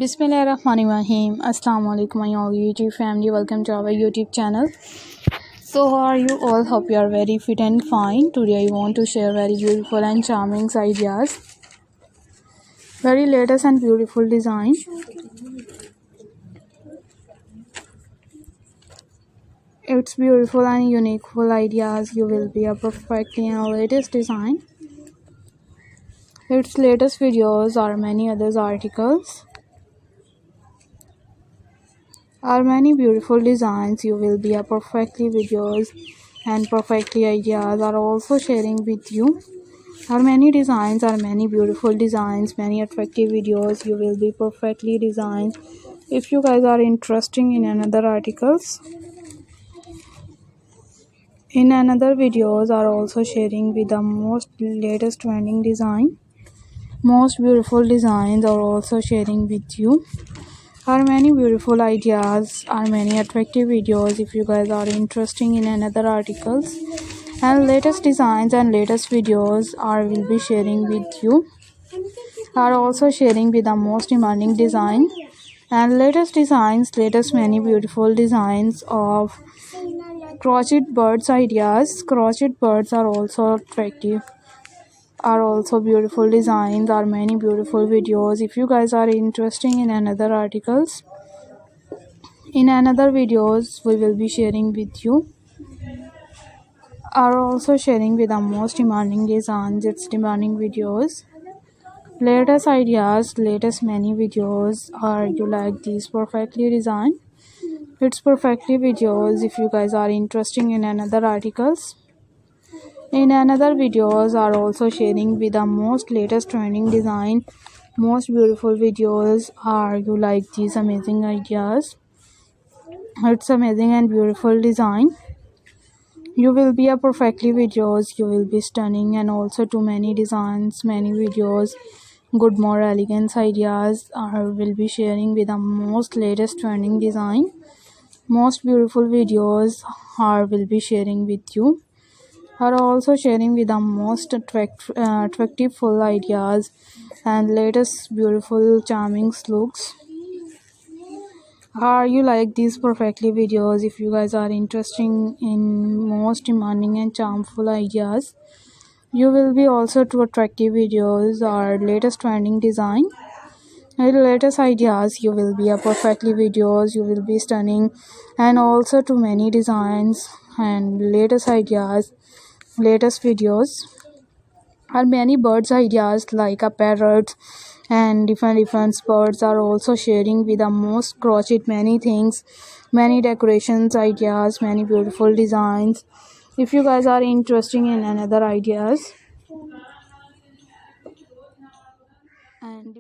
Bismillahirrahmanirrahim. Assalamu alaikum my all YouTube family. Welcome to our YouTube channel. So how are you all? Hope you are very fit and fine. Today I want to share very beautiful and charming ideas. Very latest and beautiful design. It's beautiful and unique ideas. You will be a perfectly and latest design. Its latest videos or many others articles. Are many beautiful designs. You will be a perfectly videos and perfectly ideas are also sharing with you. Are many designs, are many beautiful designs, many attractive videos. You will be perfectly designed. If you guys are interested in another articles, in another videos are also sharing with the most latest trending design. Most beautiful designs are also sharing with you. Are many beautiful ideas, are many attractive videos. If you guys are interested in another articles and latest designs and latest videos are will be sharing with you. Are also sharing with the most demanding design and latest designs, latest many beautiful designs of crochet birds ideas. Crochet birds are also attractive, are also beautiful designs, are many beautiful videos. If you guys are interested in another articles, in another videos we will be sharing with you. Are also sharing with the most demanding designs, its demanding videos, latest ideas, latest many videos. Are you like these perfectly designed? It's perfectly videos. If you guys are interested in another articles, in another videos are also sharing with the most latest trending design, most beautiful videos. Are you like these amazing ideas? It's amazing and beautiful design. You will be a perfectly videos. You will be stunning and also too many designs, many videos. Good more elegance ideas are will be sharing with the most latest trending design. Most beautiful videos are will be sharing with you. Are also sharing with the most attractive full ideas and latest beautiful charming looks. Are you like these perfectly videos? If you guys are interested in most demanding and charmful ideas, you will be also to attractive videos or latest trending design and latest ideas. You will be a perfectly videos. You will be stunning and also to many designs and latest ideas, latest videos. Are many birds ideas like a parrot and different birds are also sharing with the most crochet many things, many decorations ideas, many beautiful designs. If you guys are interested in another ideas and